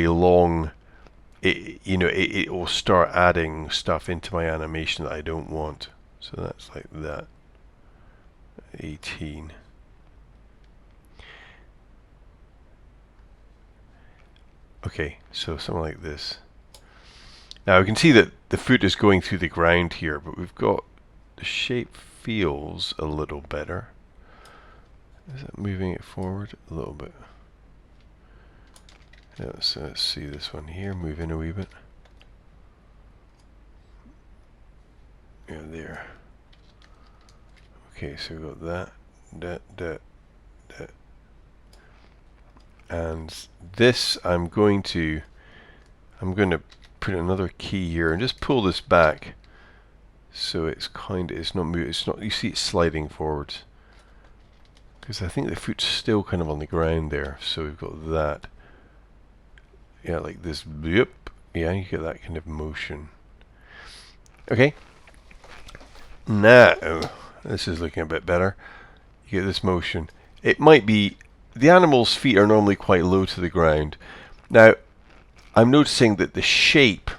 long, it will start adding stuff into my animation that I don't want. So that's like that. 18. Okay, so something like this. Now we can see that the foot is going through the ground here, but we've got the shape feels a little better. Is it moving it forward a little bit? Yeah, let's see this one here, move in a wee bit. Yeah, there. Okay, so we've got that. And this I'm going to put another key here and just pull this back so it's not moving, you see it's sliding forwards. Because I think the foot's still kind of on the ground there, so we've got that. Yeah, like this, yep. Yeah, you get that kind of motion. Okay. Now, this is looking a bit better. You get this motion. It might be, the animal's feet are normally quite low to the ground. Now, I'm noticing that the shape,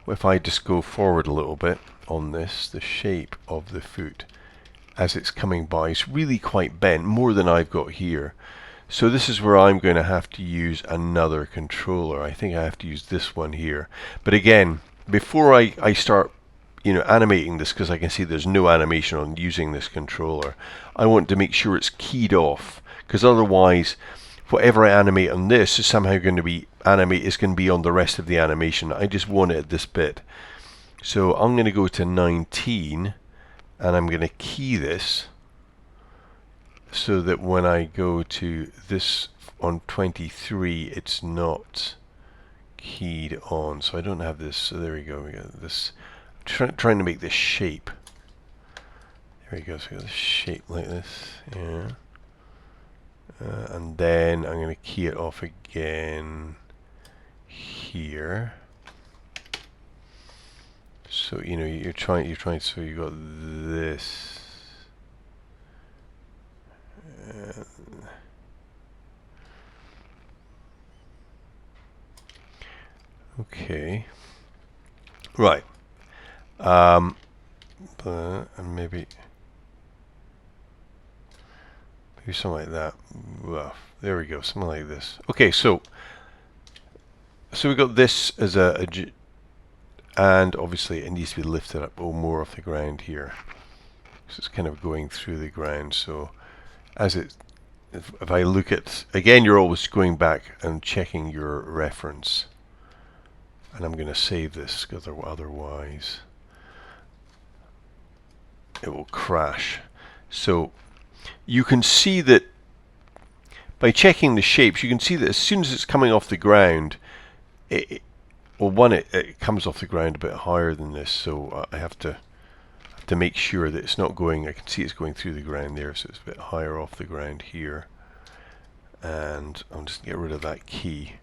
if I just go forward a little bit on this, the shape of the foot as it's coming by is really quite bent, more than I've got here. So this is where I'm going to have to use another controller. I think I have to use this one here. But again, before I start animating this, because I can see there's no animation on using this controller, I want to make sure it's keyed off, because otherwise whatever I animate on this is somehow going to be on the rest of the animation. I just want it at this bit. So I'm going to go to 19 and I'm going to key this so that when I go to this on 23 it's not keyed on. So I don't have this. So there we go. We got this. Trying to make this shape. There we go. So we got this shape like this. Yeah. And then I'm going to key it off again here. So you're trying. So you got this. Okay. Right. And maybe something like that. Well, there we go. Something like this. Okay. So we got this as and obviously it needs to be lifted up more off the ground here. So it's kind of going through the ground. So if I look at, again, you're always going back and checking your reference. And I'm going to save this because otherwise it will crash. So you can see that by checking the shapes, you can see that as soon as it's coming off the ground, it comes off the ground a bit higher than this. So I have to make sure that it's not going. I can see it's going through the ground there, so it's a bit higher off the ground here. And I'm just going to get rid of that key.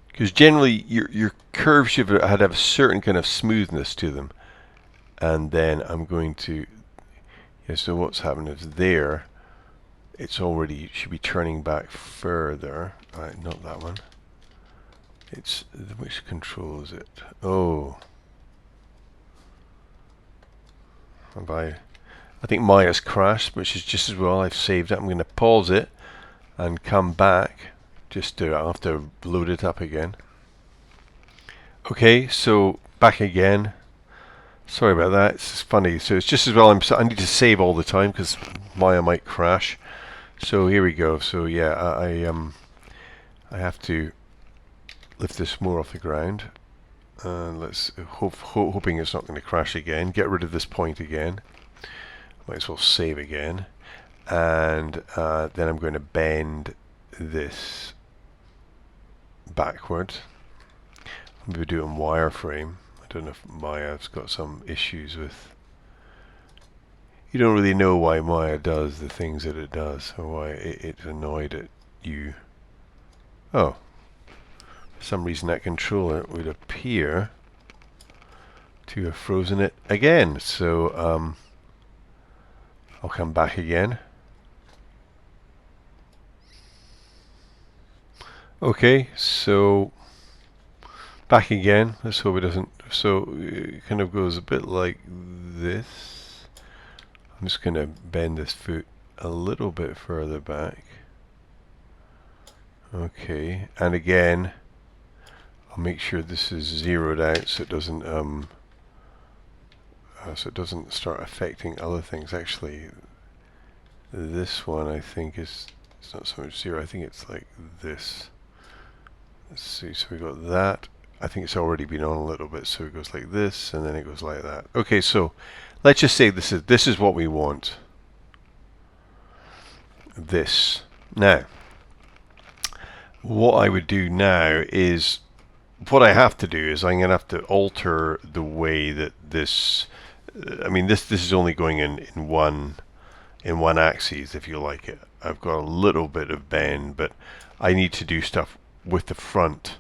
Because generally your curves should have a certain kind of smoothness to them. And then I'm going to, so what's happened is there, it should be turning back further. Right, not that one. It's, which control is it? Oh. I think Maya's crashed, which is just as well. I've saved it. I'm going to pause it and come back. I'll have to load it up again. Okay, so back again. Sorry about that. It's funny. So it's just as well. I need to save all the time because Maya might crash. So here we go. So yeah, I have to lift this more off the ground. Let's hoping it's not going to crash again. Get rid of this point again. Might as well save again. And then I'm going to bend this backward. Maybe do it on wireframe. I don't know if Maya's got some issues with. You don't really know why Maya does the things that it does, or why it's annoyed at you. Oh. For some reason that controller would appear to have frozen it again. So I'll come back again. Okay, so back again. Let's hope it doesn't. So it kind of goes a bit like this. I'm just going to bend this foot a little bit further back. Okay, and again, I'll make sure this is zeroed out so it doesn't start affecting other things. Actually, this one I think it's not so much zero. I think it's like this. Let's see. So we got that. I think it's already been on a little bit, so it goes like this, and then it goes like that. Okay, so let's just say this is what we want. This. Now, what I would do now is, what I have to do is I'm going to have to alter the way that this. I mean, this is only going in one axis, if you like it. I've got a little bit of bend, but I need to do stuff with the front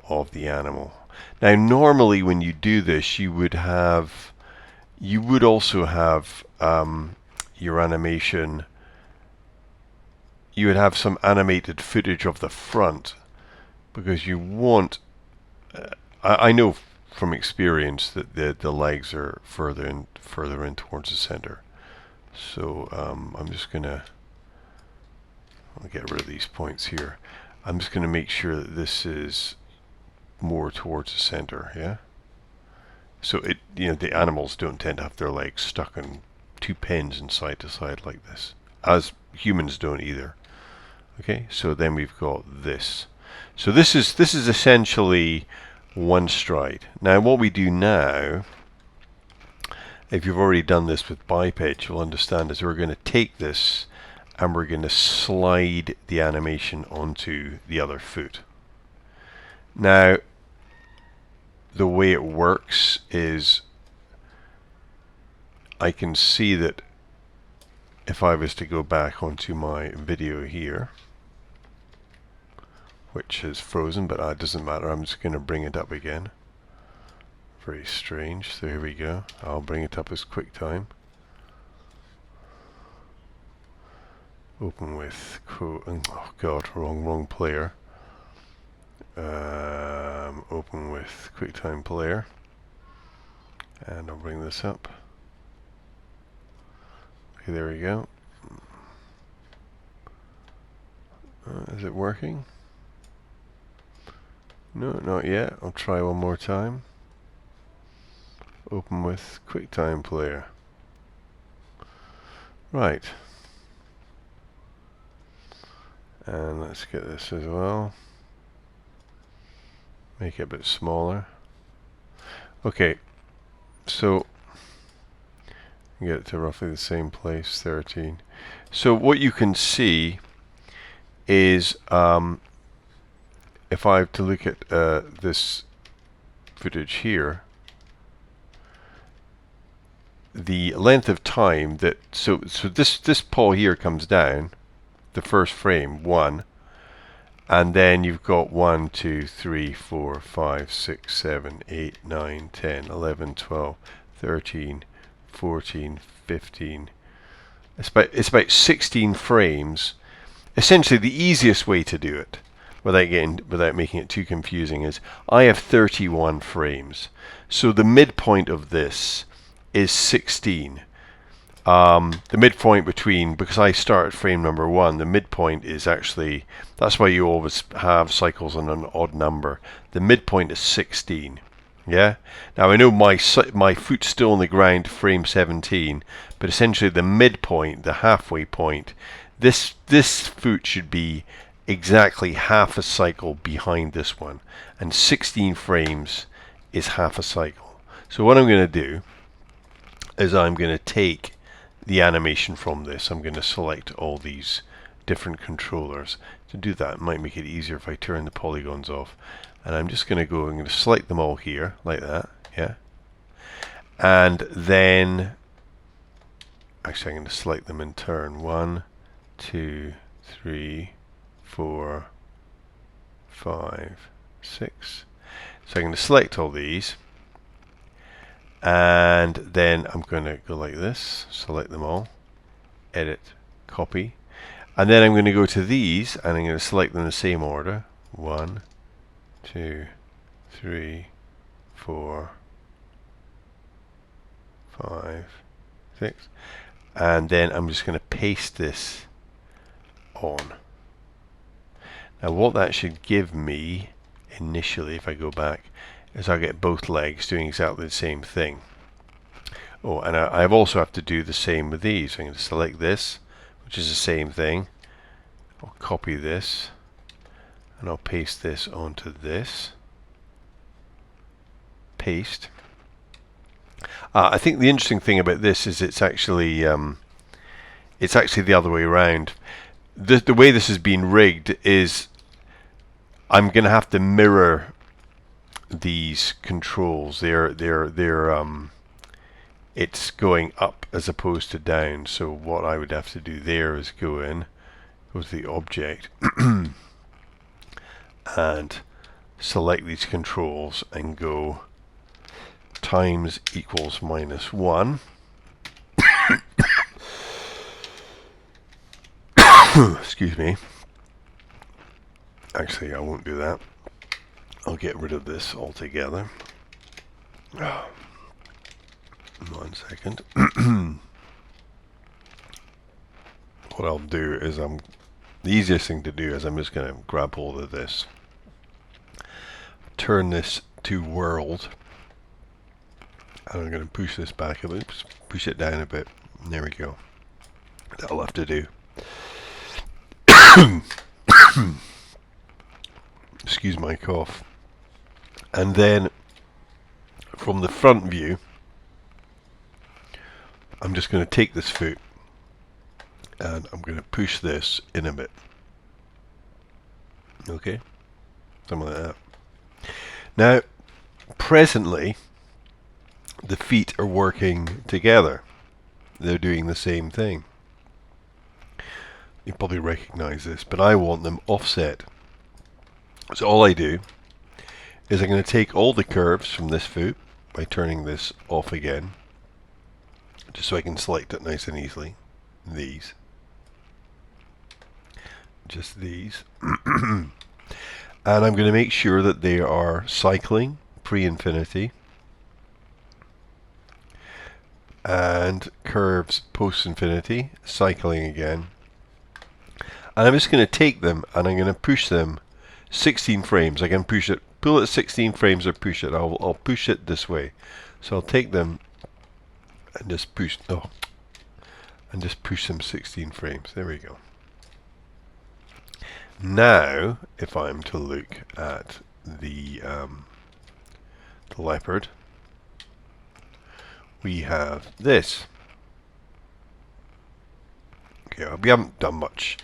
of the animal. Now, normally when you do this, you would also have your animation. You would have some animated footage of the front, because you want. I know from experience that the legs are further in towards the center. So I'm just gonna get rid of these points here. I'm just gonna make sure that this is more towards the center. Yeah. So the animals don't tend to have their legs stuck in two pins and side to side like this, as humans don't either. Okay. So then we've got this. So this is essentially one stride. Now what we do now, if you've already done this with biped, you'll understand, is we're going to take this and we're going to slide the animation onto the other foot. Now, the way it works is I can see that if I was to go back onto my video here, which is frozen, but it doesn't matter, I'm just going to bring it up again. Very strange. So here we go. I'll bring it up as QuickTime. Open with oh god, wrong player. Open with QuickTime Player, and I'll bring this up. Okay, there we go. Is it working? No, not yet. I'll try one more time. Open with QuickTime Player. Right. And let's get this as well. Make it a bit smaller. Okay, so get it to roughly the same place, 13. So what you can see is, if I have to look at this footage here, the length of time that so this paw here comes down, the first frame 1, and then you've got 1, 2, 3, 4, 5, 6, 7, 8, 9, 10, 11, 12, 13, 14, 15. It's about 16 frames. Essentially, the easiest way to do it, without making it too confusing, is I have 31 frames. So the midpoint of this is 16. The midpoint between, because I start at frame number 1, the midpoint is actually, that's why you always have cycles on an odd number. The midpoint is 16. Yeah. Now I know my foot's still on the ground, frame 17, but essentially the midpoint, the halfway point, this foot should be exactly half a cycle behind this one, and 16 frames is half a cycle. So what I'm going to do is I'm going to take the animation from this. I'm going to select all these different controllers. To do that, it might make it easier if I turn the polygons off. And I'm just going to go, I'm going to select them all here, like that, yeah. And then, actually I'm going to select them in turn. 1, 2, 3, 4, 5, 6. So I'm going to select all these. And then I'm going to go like this, select them all, edit, copy, and then I'm going to go to these and I'm going to select them in the same order. 1, 2, 3, 4, 5, 6. And then I'm just going to paste this on. Now what that should give me initially, if I go back, is I'll get both legs doing exactly the same thing. Oh, and I also have to do the same with these. I'm going to select this, which is the same thing. I'll copy this, and I'll paste this onto this. Paste. I think the interesting thing about this is it's actually the other way around. The way this has been rigged is I'm going to have to mirror these controls. It's going up as opposed to down. So what I would have to do there is go to the object and select these controls and go times equals minus 1. Excuse me. Actually, I won't do that. I'll get rid of this altogether. 1 second. What I'll do is the easiest thing to do is I'm just going to grab hold of this, turn this to world, and I'm going to push this back a bit, push it down a bit. There we go. That'll have to do. Excuse my cough. And then from the front view, I'm just going to take this foot and I'm going to push this in a bit. Okay, something like that. Now, presently, the feet are working together. They're doing the same thing. You probably recognize this, but I want them offset. So all I do is I'm going to take all the curves from this foot by turning this off again, just so I can select it nice and easily. These. Just these. And I'm going to make sure that they are cycling pre-infinity and curves post-infinity, cycling again. And I'm just going to take them and I'm going to push them 16 frames. I can push it, pull it 16 frames or push it. I'll push it this way. So I'll take them and just push, and just push them 16 frames. There we go. Now, if I'm to look at the leopard, we have this. Okay, we haven't done much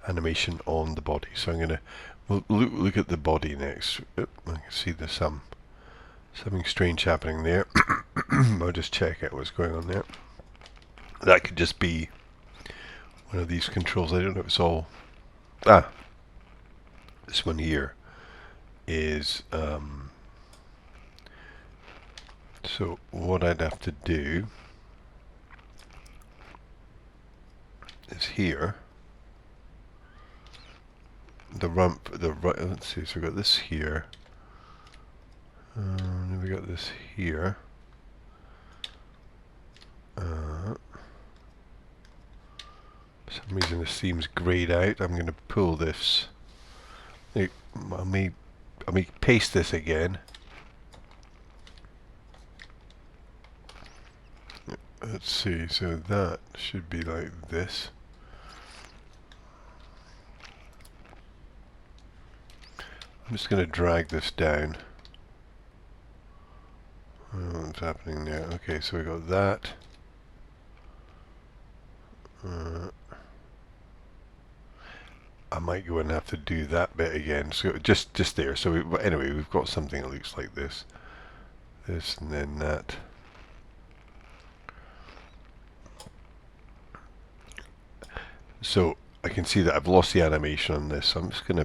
animation on the body, so I'm going to look at the body next. I can see there's something strange happening there. I'll just check out what's going on there. That could just be one of these controls. I don't know if it's all... this one here is... so what I'd have to do is here, let's see, so we've got this here, and we got this here, for some reason this seems grayed out. I'm going to pull this, I may paste this again. Let's see, so that should be like this. I'm just going to drag this down. What's happening there? Okay, so we got that. I might go and have to do that bit again. So just there. So anyway, we've got something that looks like this. This and then that. So I can see that I've lost the animation on this. So I'm just going to